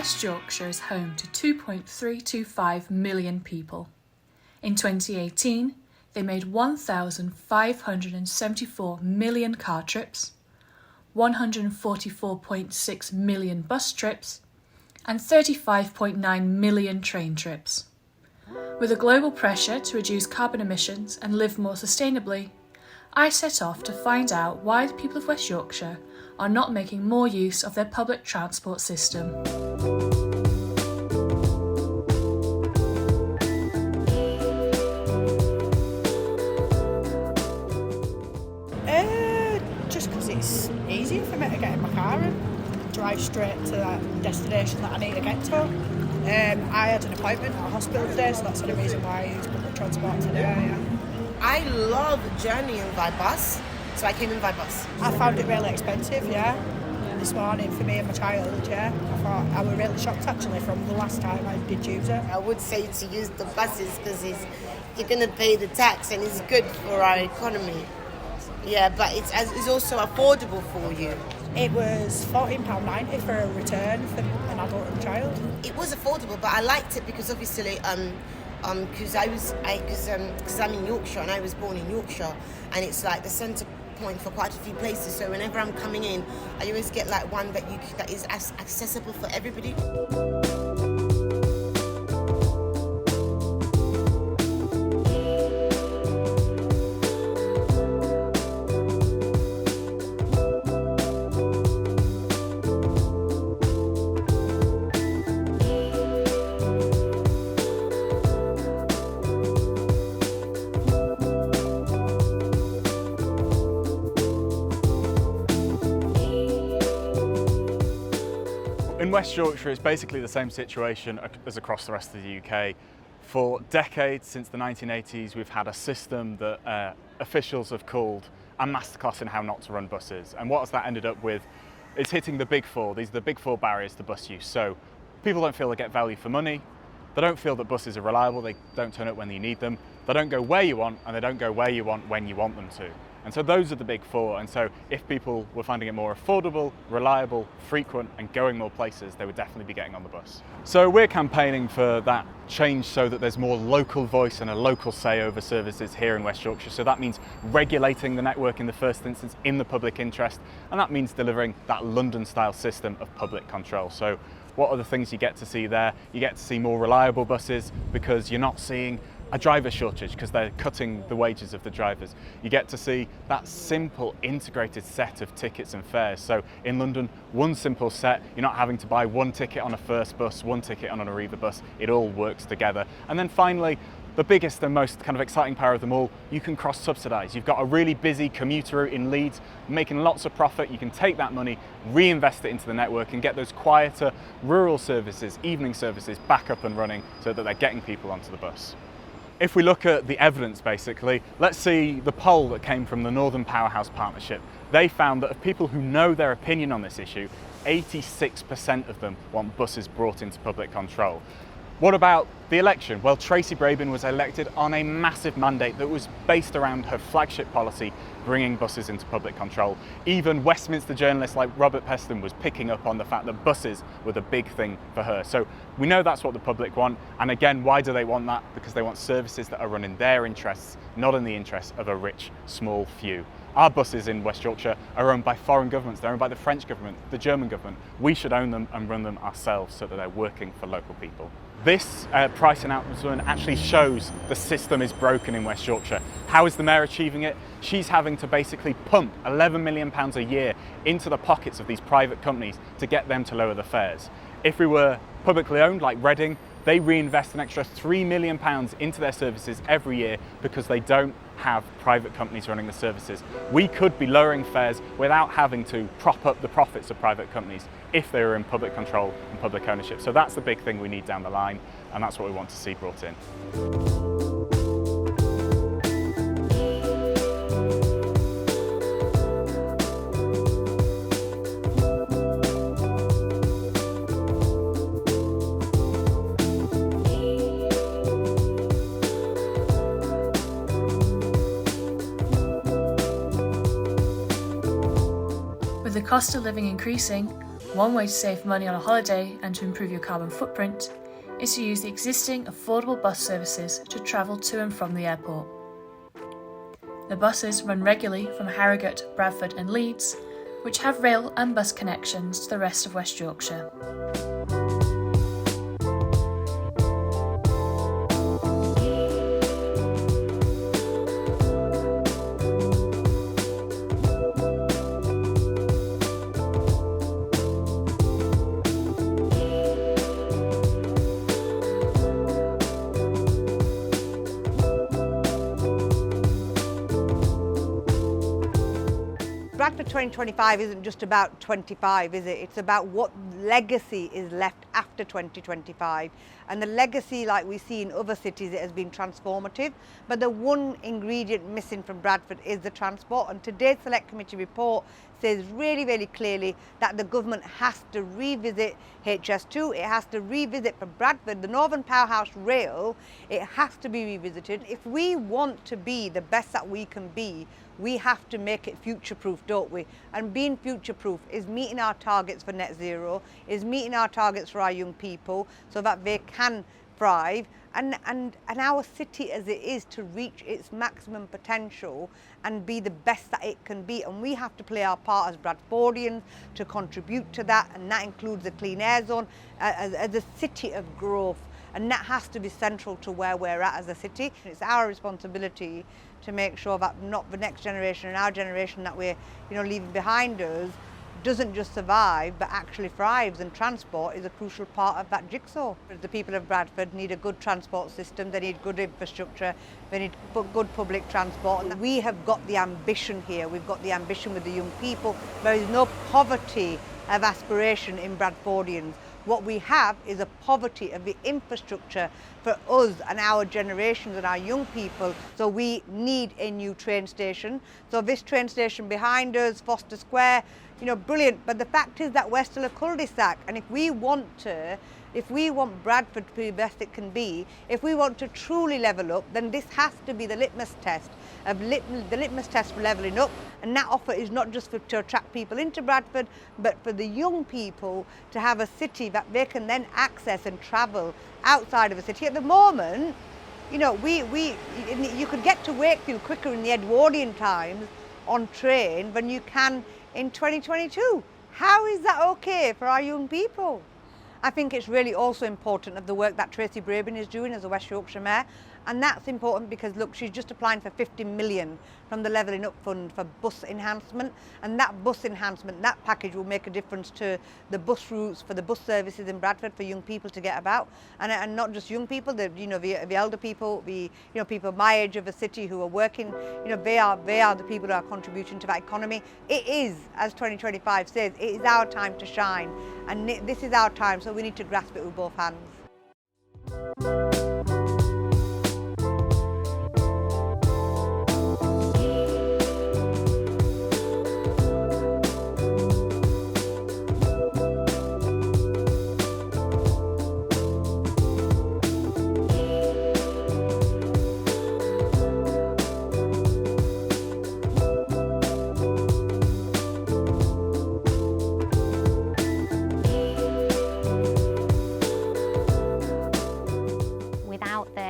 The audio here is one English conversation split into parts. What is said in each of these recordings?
West Yorkshire is home to 2.325 million people. In 2018, they made 1,574 million car trips, 144.6 million bus trips, and 35.9 million train trips. With a global pressure to reduce carbon emissions and live more sustainably, I set off to find out why the people of West Yorkshire are not making more use of their public transport system. Just because it's easier for me to get in my car and drive straight to that destination that I need to get to. I had an appointment at a hospital today, so that's the reason why I use public transport today. Yeah. I love journeying by bus, so I came in by bus. I found it really expensive, this morning for me and my child, I thought I was really shocked actually from the last time I did use it. I would say to use the buses because you're going to pay the tax and it's good for our economy. Yeah, but it's also affordable for you. It was £14.90 for a return for an adult and child. It was affordable, but I liked it because obviously, because I'm in Yorkshire and I was born in Yorkshire, and it's like the centre point for quite a few places. So whenever I'm coming in, I always get like one that is accessible for everybody. In West Yorkshire, it's basically the same situation as across the rest of the UK. For decades, since the 1980s, we've had a system that officials have called a masterclass in how not to run buses. And what has that ended up with? It's hitting the big four. These are the big four barriers to bus use. So people don't feel they get value for money. They don't feel that buses are reliable. They don't turn up when you need them. They don't go where you want, and they don't go where you want when you want them to. And so those are the big four. And so if people were finding it more affordable, reliable, frequent, and going more places, they would definitely be getting on the bus. So we're campaigning for that change so that there's more local voice and a local say over services here in West Yorkshire. So that means regulating the network in the first instance in the public interest, and that means delivering that London-style system of public control. So what are the things you get to see there? You get to see more reliable buses because you're not seeing a driver shortage because they're cutting the wages of the drivers. You get to see that simple integrated set of tickets and fares. So in London, one simple set, you're not having to buy one ticket on a first bus, one ticket on an Arriva bus, it all works together. And then finally, the biggest and most kind of exciting power of them all, you can cross-subsidise. You've got a really busy commuter route in Leeds, making lots of profit. You can take that money, reinvest it into the network and get those quieter rural services, evening services back up and running so that they're getting people onto the bus. If we look at the evidence basically, let's see the poll that came from the Northern Powerhouse Partnership. They found that of people who know their opinion on this issue, 86% of them want buses brought into public control. What about the election? Well, Tracy Brabin was elected on a massive mandate that was based around her flagship policy, bringing buses into public control. Even Westminster journalists like Robert Peston was picking up on the fact that buses were the big thing for her. So we know that's what the public want. And again, why do they want that? Because they want services that are run in their interests, not in the interests of a rich, small few. Our buses in West Yorkshire are owned by foreign governments. They're owned by the French government, the German government. We should own them and run them ourselves so that they're working for local people. This price announcement actually shows the system is broken in West Yorkshire. How is the Mayor achieving it? She's having to basically pump £11 million a year into the pockets of these private companies to get them to lower the fares. If we were publicly owned like Reading, they reinvest an extra £3 million into their services every year because they don't have private companies running the services. We could be lowering fares without having to prop up the profits of private companies if they were in public control and public ownership. So that's the big thing we need down the line, and that's what we want to see brought in. With the cost of living increasing, One way to save money on a holiday and to improve your carbon footprint is to use the existing affordable bus services to travel to and from the airport. The buses run regularly from Harrogate, Bradford and Leeds, which have rail and bus connections to the rest of West Yorkshire. Bradford 2025 isn't just about 25, is it? It's about what legacy is left after 2025. And the legacy, like we see in other cities, it has been transformative. But the one ingredient missing from Bradford is the transport. And today's Select Committee report says really, really clearly that the government has to revisit HS2. It has to revisit for Bradford, the Northern Powerhouse Rail, it has to be revisited. If we want to be the best that we can be, we have to make it future-proof, don't we? And being future-proof is meeting our targets for net zero, is meeting our targets for our young people so that they can thrive, and our city as it is to reach its maximum potential and be the best that it can be. And we have to play our part as Bradfordians to contribute to that, and that includes the Clean Air Zone as a city of growth. And that has to be central to where we're at as a city. It's our responsibility to make sure that not the next generation and our generation that we're leaving behind us doesn't just survive but actually thrives, and transport is a crucial part of that jigsaw. The people of Bradford need a good transport system, they need good infrastructure, they need good public transport. And we have got the ambition here, we've got the ambition with the young people. There is no poverty of aspiration in Bradfordians. What we have is a poverty of the infrastructure for us and our generations and our young people. So we need a new train station. So this train station behind us, Foster Square, brilliant. But the fact is that we're still a cul-de-sac. And if we want Bradford to be the best it can be, if we want to truly level up, then this has to be the litmus test for levelling up. And that offer is not just to attract people into Bradford, but for the young people to have a city that they can then access and travel outside of a city. At the moment, you could get to Wakefield quicker in the Edwardian times on train than you can in 2022. How is that okay for our young people? I think it's really also important of the work that Tracy Brabin is doing as a West Yorkshire Mayor. And that's important because, look, she's just applying for 50 million from the Levelling Up Fund for bus enhancement. And that bus enhancement, that package will make a difference to the bus routes, for the bus services in Bradford for young people to get about. And not just young people, the elder people, the people my age of the city who are working, they are the people who are contributing to that economy. It is, as 2025 says, it is our time to shine. And this is our time, so we need to grasp it with both hands.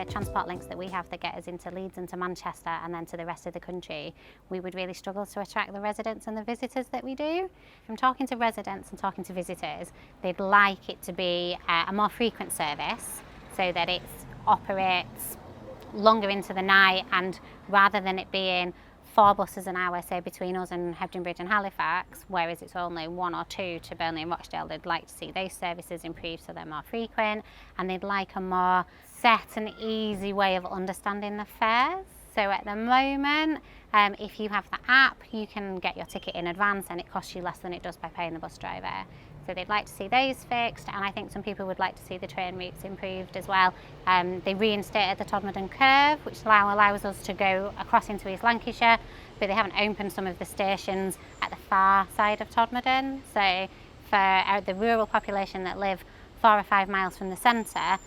Transport links that we have that get us into Leeds and to Manchester and then to the rest of the country, we would really struggle to attract the residents and the visitors that we do. From talking to residents and talking to visitors, they'd like it to be a more frequent service so that it operates longer into the night, and rather than it being 4 buses an hour, say, between us and Hebden Bridge and Halifax, whereas it's only 1 or 2 to Burnley and Rochdale, they'd like to see those services improve so they're more frequent, and they'd like a more set and easy way of understanding the fares. So at the moment, if you have the app, you can get your ticket in advance and it costs you less than it does by paying the bus driver. So they'd like to see those fixed, and I think some people would like to see the train routes improved as well. They reinstated the Todmorden Curve, which allows us to go across into East Lancashire, but they haven't opened some of the stations at the far side of Todmorden. So for the rural population that live 4 or 5 miles from the centre,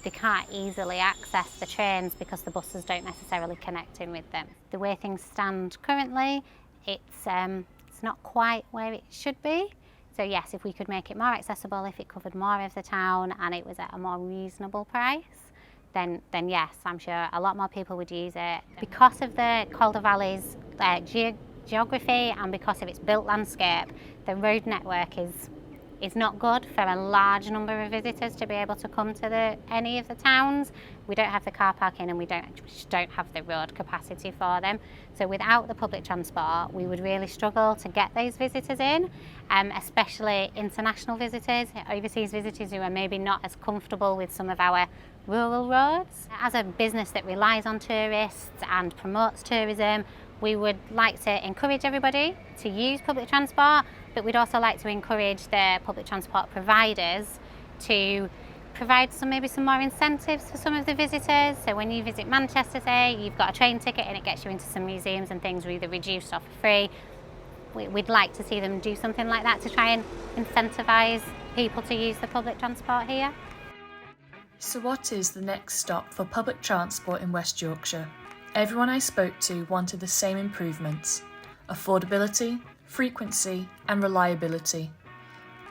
they can't easily access the trains because the buses don't necessarily connect in with them. The way things stand currently, it's not quite where it should be. So yes, if we could make it more accessible, if it covered more of the town and it was at a more reasonable price, then yes, I'm sure a lot more people would use it. Because of the Calder Valley's geography and because of its built landscape, the road network is not good for a large number of visitors to be able to come to any of the towns. We don't have the car parking and we just don't have the road capacity for them. So without the public transport, we would really struggle to get those visitors in, especially international visitors, overseas visitors who are maybe not as comfortable with some of our rural roads. As a business that relies on tourists and promotes tourism, we would like to encourage everybody to use public transport, but we'd also like to encourage the public transport providers to provide maybe some more incentives for some of the visitors. So when you visit Manchester, say, you've got a train ticket and it gets you into some museums and things, either reduced or for free. We'd like to see them do something like that to try and incentivise people to use the public transport here. So what is the next stop for public transport in West Yorkshire? Everyone I spoke to wanted the same improvements: affordability, frequency and reliability.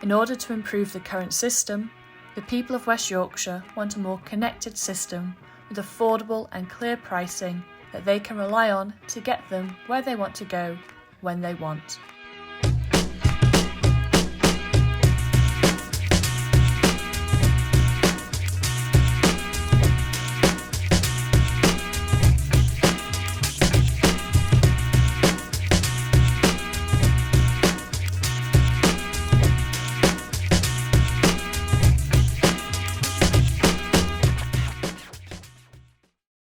In order to improve the current system, the people of West Yorkshire want a more connected system with affordable and clear pricing that they can rely on to get them where they want to go, when they want.